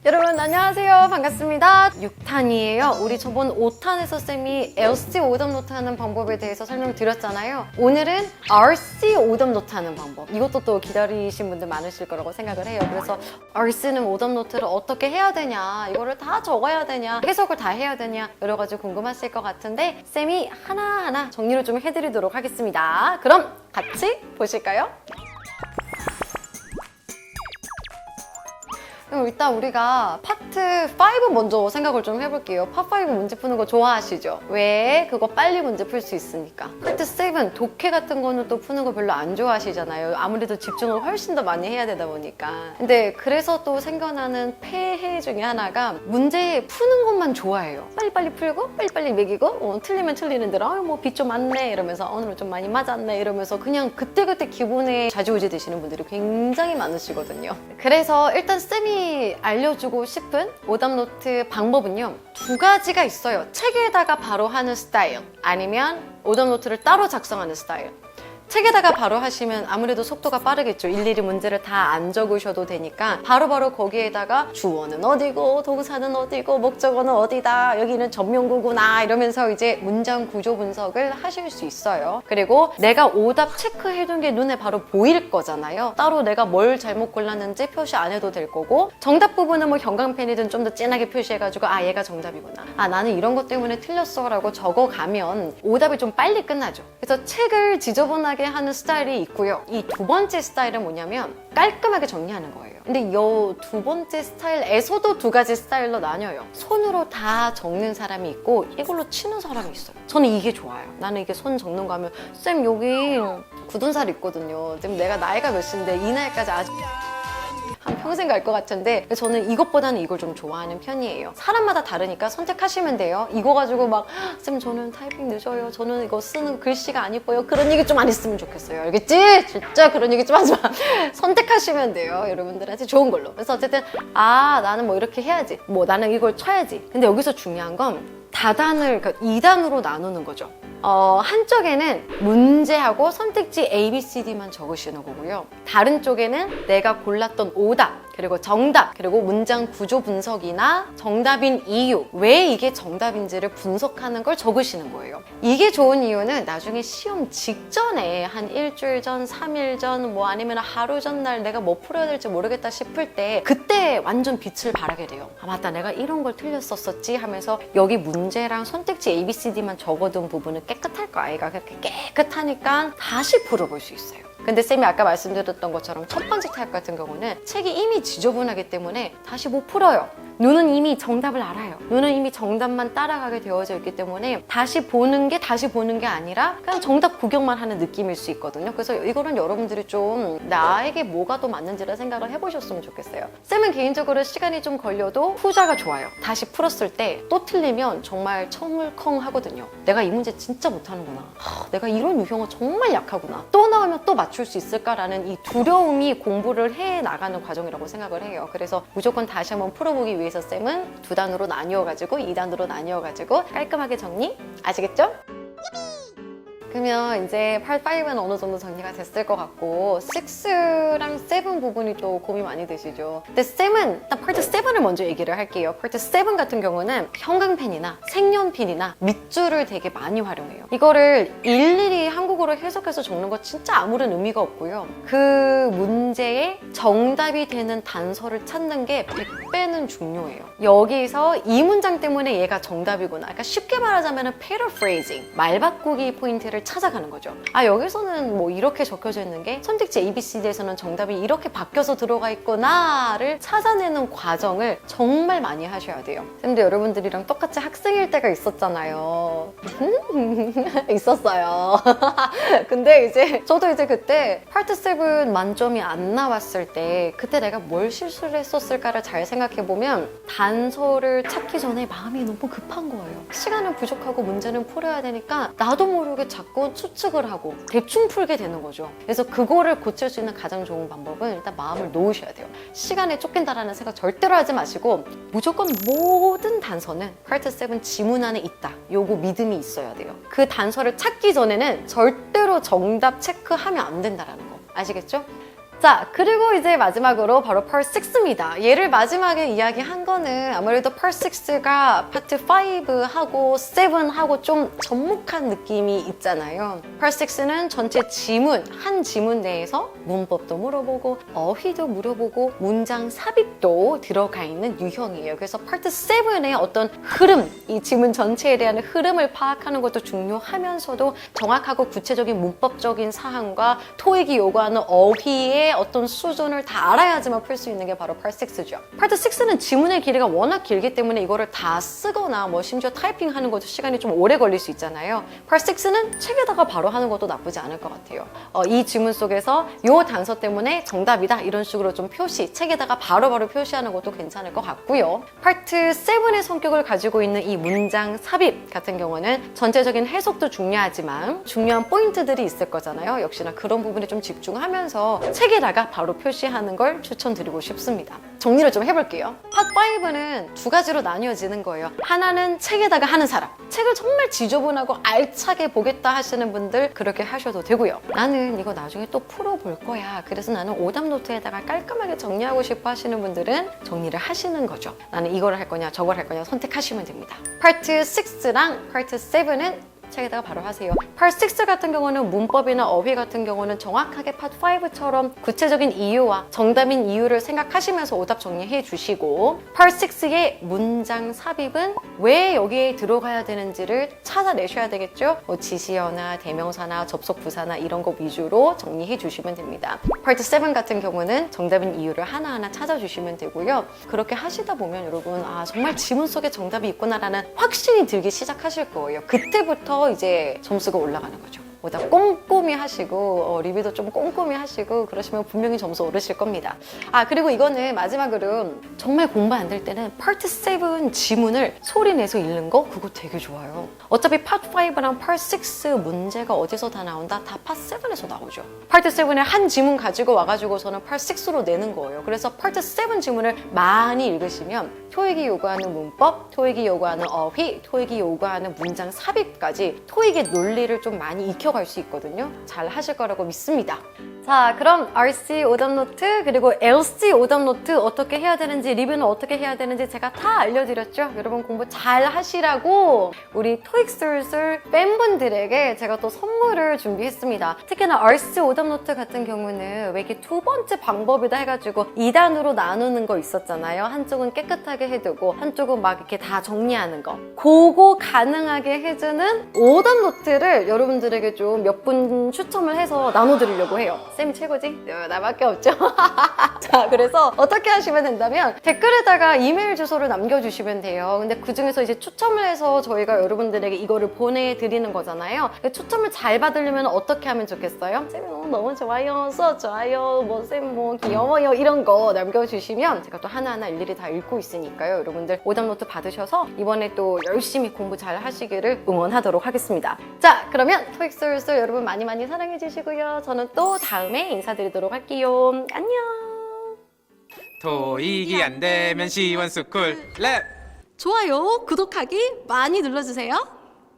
여러분 안녕하세요. 반갑습니다. 6탄이에요. 우리 저번 5탄에서 쌤이 LC 오답 노트 하는 방법에 대해서 설명드렸잖아요. 오늘은 RC 오답 노트 하는 방법. 이것도 또 기다리신 분들 많으실 거라고 생각을 해요. 그래서 RC는 오답 노트를 어떻게 해야 되냐, 이거를 다 적어야 되냐, 해석을 다 해야 되냐, 여러 가지 궁금하실 것 같은데 쌤이 하나하나 정리를 좀 해드리도록 하겠습니다. 그럼 같이 보실까요? 그럼 일단 우리가 파트 5 먼저 생각을 좀 해볼게요. 파트 5 문제 푸는 거 좋아하시죠? 왜? 그거 빨리 문제 풀 수 있으니까. 파트 7 독해 같은 거는 또 푸는 거 별로 안 좋아하시잖아요. 아무래도 집중을 훨씬 더 많이 해야 되다 보니까. 근데 그래서 또 생겨나는 폐해 중에 하나가 문제 푸는 것만 좋아해요. 빨리빨리 풀고 빨리빨리 매기고 틀리면 틀리는 대로 뭐 비 좀 맞네 이러면서 오늘은 좀 많이 맞았네 이러면서 그냥 그때그때 기분에 좌지우지 되시는 분들이 굉장히 많으시거든요. 그래서 일단 쌤이 알려주고 싶은 오답노트 방법은요, 2가지가 있어요. 책에다가 바로 하는 스타일, 아니면 오답노트를 따로 작성하는 스타일. 책에다가 바로 하시면 아무래도 속도가 빠르겠죠. 일일이 문제를 다 안 적으셔도 되니까 바로바로 거기에다가 주어는 어디고 동사는 어디고 목적어는 어디다, 여기는 전명구구나 이러면서 이제 문장 구조 분석을 하실 수 있어요. 그리고 내가 오답 체크해둔 게 눈에 바로 보일 거잖아요. 따로 내가 뭘 잘못 골랐는지 표시 안 해도 될 거고, 정답 부분은 뭐 형광펜이든 좀 더 진하게 표시해가지고 아 얘가 정답이구나, 아 나는 이런 것 때문에 틀렸어 라고 적어가면 오답이 좀 빨리 끝나죠. 그래서 책을 지저분하게 하는 스타일이 있고요. 이 2번째 스타일은 뭐냐면 깔끔하게 정리하는 거예요. 근데 이 2번째 스타일에서도 2가지 스타일로 나뉘어요. 손으로 다 적는 사람이 있고 이걸로 치는 사람이 있어요. 저는 이게 좋아요. 나는 이게 손 적는 거 하면 쌤 여기 굳은 살 있거든요. 지금 내가 나이가 몇인데 이 나이까지 아직 한 평생 갈 것 같은데 저는 이것보다는 이걸 좀 좋아하는 편이에요. 사람마다 다르니까 선택하시면 돼요. 이거 가지고 막 쌤 저는 타이핑 늦어요, 저는 이거 쓰는 글씨가 안 예뻐요, 그런 얘기 좀 안 했으면 좋겠어요. 알겠지? 진짜 그런 얘기 좀 하지 마. 선택하시면 돼요. 여러분들한테 좋은 걸로. 그래서 어쨌든 아 나는 뭐 이렇게 해야지, 뭐 나는 이걸 쳐야지. 근데 여기서 중요한 건 다단을, 그러니까 2단으로 나누는 거죠. 한쪽에는 문제하고 선택지 A, B, C, D만 적으시는 거고요. 다른 쪽에는 내가 골랐던 오답, 그리고 정답, 그리고 문장 구조 분석이나 정답인 이유, 왜 이게 정답인지를 분석하는 걸 적으시는 거예요. 이게 좋은 이유는 나중에 시험 직전에 한 일주일 전, 3일 전, 뭐 아니면 하루 전날 내가 뭐 풀어야 될지 모르겠다 싶을 때 그때 완전 빛을 발하게 돼요. 아 맞다, 내가 이런 걸 틀렸었지 하면서 여기 문제랑 선택지 A, B, C, D만 적어둔 부분은 깨끗할 거 아이가. 그렇게 깨끗하니까 다시 풀어볼 수 있어요. 근데 쌤이 아까 말씀드렸던 것처럼 첫 번째 타입 같은 경우는 책이 이미 지저분하기 때문에 다시 못 풀어요. 눈은 이미 정답을 알아요. 눈은 이미 정답만 따라가게 되어져 있기 때문에 다시 보는 게 아니라 그냥 정답 구경만 하는 느낌일 수 있거든요. 그래서 이거는 여러분들이 좀 나에게 뭐가 더 맞는지를 생각을 해보셨으면 좋겠어요. 쌤은 개인적으로 시간이 좀 걸려도 후자가 좋아요. 다시 풀었을 때 또 틀리면 정말 청울컹 하거든요. 내가 이 문제 진짜 못하는구나, 내가 이런 유형은 정말 약하구나, 또 나오면 또 맞출 수 있을까라는 이 두려움이 공부를 해 나가는 과정이라고 생각을 해요. 그래서 무조건 다시 한번 풀어보기 위해서 쌤은 2단으로 나뉘어가지고 2단으로 나뉘어가지고 깔끔하게 정리, 아시겠죠? 그러면 이제 파트 5는 어느 정도 정리가 됐을 것 같고 6랑 7 부분이 또 고민 많이 되시죠. 근데 쌤은 일단 파트 7을 먼저 얘기를 할게요. 파트 7 같은 경우는 형광펜이나 색연필이나 밑줄을 되게 많이 활용해요. 이거를 일일이 한국어로 해석해서 적는 거 진짜 아무런 의미가 없고요. 그 문제의 정답이 되는 단서를 찾는 게 100배는 중요해요. 여기서 이 문장 때문에 얘가 정답이구나. 그러니까 쉽게 말하자면 paraphrasing, 말바꾸기 포인트를 찾아가는 거죠. 아 여기서는 뭐 이렇게 적혀져 있는 게 선택지 A, B, C, D에서는 정답이 이렇게 바뀌어서 들어가 있구나를 찾아내는 과정을 정말 많이 하셔야 돼요. 근데 여러분들이랑 똑같이 학생일 때가 있었잖아요. 있었어요. 근데 이제 저도 이제 그때 파트 7 만점이 안 나왔을 때 그때 내가 뭘 실수를 했었을까를 잘 생각해보면 단서를 찾기 전에 마음이 너무 급한 거예요. 시간은 부족하고 문제는 풀어야 되니까 나도 모르게 자꾸 추측을 하고 대충 풀게 되는 거죠. 그래서 그거를 고칠 수 있는 가장 좋은 방법은 일단 마음을 놓으셔야 돼요. 시간에 쫓긴다라는 생각 절대로 하지 마시고 무조건 모든 단서는 파트 7 지문 안에 있다, 요거 믿음이 있어야 돼요. 그 단서를 찾기 전에는 절대로 정답 체크하면 안 된다라는 거 아시겠죠? 자, 그리고 이제 마지막으로 바로 Part 6입니다. 얘를 마지막에 이야기한 거는 아무래도 Part 6가 파트 5하고 7하고 좀 접목한 느낌이 있잖아요. Part 6는 전체 지문, 한 지문 내에서 문법도 물어보고 어휘도 물어보고 문장 삽입도 들어가 있는 유형이에요. 그래서 Part 7의 어떤 흐름, 이 지문 전체에 대한 흐름을 파악하는 것도 중요하면서도 정확하고 구체적인 문법적인 사항과 토익이 요구하는 어휘의 어떤 수준을 다 알아야지만 풀 수 있는 게 바로 Part 6죠. Part 6는 지문의 길이가 워낙 길기 때문에 이거를 다 쓰거나 뭐 심지어 타이핑하는 것도 시간이 좀 오래 걸릴 수 있잖아요. Part 6는 책에다가 바로 하는 것도 나쁘지 않을 것 같아요. 이 지문 속에서 요 단서 때문에 정답이다 이런 식으로 좀 표시, 책에다가 바로바로 표시하는 것도 괜찮을 것 같고요. Part 7의 성격을 가지고 있는 이 문장 삽입 같은 경우는 전체적인 해석도 중요하지만 중요한 포인트들이 있을 거잖아요. 역시나 그런 부분에 좀 집중하면서 책에다가 바로 표시하는 걸 추천드리고 싶습니다. 정리를 좀 해볼게요. Part 5는 두 가지로 나뉘어지는 거예요. 하나는 책에다가 하는 사람, 책을 정말 지저분하고 알차게 보겠다 하시는 분들 그렇게 하셔도 되고요. 나는 이거 나중에 또 풀어볼 거야. 그래서 나는 오답 노트에다가 깔끔하게 정리하고 싶어 하시는 분들은 정리를 하시는 거죠. 나는 이걸 할 거냐 저걸 할 거냐 선택하시면 됩니다. Part 6랑 Part 7은 책에다가 바로 하세요. Part 6 같은 경우는 문법이나 어휘 같은 경우는 정확하게 Part 5처럼 구체적인 이유와 정답인 이유를 생각하시면서 오답 정리해 주시고 Part 6의 문장 삽입은 왜 여기에 들어가야 되는지를 찾아내셔야 되겠죠? 뭐 지시어나 대명사나 접속 부사나 이런 거 위주로 정리해 주시면 됩니다. Part 7 같은 경우는 정답인 이유를 하나하나 찾아주시면 되고요. 그렇게 하시다 보면 여러분 정말 지문 속에 정답이 있구나라는 확신이 들기 시작하실 거예요. 그때부터 이제 점수가 올라가는 거죠. 오답 꼼꼼히 하시고 리뷰도 좀 꼼꼼히 하시고 그러시면 분명히 점수 오르실 겁니다. 그리고 이거는 마지막으로 정말 공부 안 될 때는 Part 7 지문을 소리 내서 읽는 거 그거 되게 좋아요. 어차피 Part 5랑 Part 6 문제가 어디서 다 나온다? 다 Part 7에서 나오죠. Part 7의 한 지문 가지고 와가지고서는 Part 6로 내는 거예요. 그래서 Part 7 지문을 많이 읽으시면 토익이 요구하는 문법, 토익이 요구하는 어휘, 토익이 요구하는 문장 삽입까지 토익의 논리를 좀 많이 익혀갈 수 있거든요. 잘 하실 거라고 믿습니다. 자, 그럼 RC 오답 노트 그리고 LC 오답 노트 어떻게 해야 되는지 리뷰는 어떻게 해야 되는지 제가 다 알려드렸죠. 여러분 공부 잘 하시라고 우리 토익술술 팬분들에게 제가 또 선물을 준비했습니다. 특히나 RC 오답 노트 같은 경우는 왜 이렇게 두 번째 방법이다 해가지고 2단으로 나누는 거 있었잖아요. 한쪽은 깨끗하게 해두고 한쪽은 막 이렇게 다 정리하는 거. 그거 가능하게 해주는 오답 노트를 여러분들에게 좀 몇 분 추첨을 해서 나눠드리려고 해요. 쌤이 최고지? 나밖에 없죠? 자, 그래서 어떻게 하시면 된다면 댓글에다가 이메일 주소를 남겨주시면 돼요. 근데 그 중에서 이제 추첨을 해서 저희가 여러분들에게 이거를 보내드리는 거잖아요. 추첨을 잘 받으려면 어떻게 하면 좋겠어요? 쌤이 너무 좋아요, 수업 좋아요, 쌤 귀여워요 이런 거 남겨주시면 제가 또 하나하나 일일이 다 읽고 있으니까요. 여러분들 오답노트 받으셔서 이번에 또 열심히 공부 잘 하시기를 응원하도록 하겠습니다. 자, 그러면 토익술술 여러분 많이 많이 사랑해 주시고요. 저는 또 다음에 인사드리도록 할게요. 안녕. 토익이 안 되면 시원스쿨 랩 좋아요, 구독하기 많이 눌러주세요.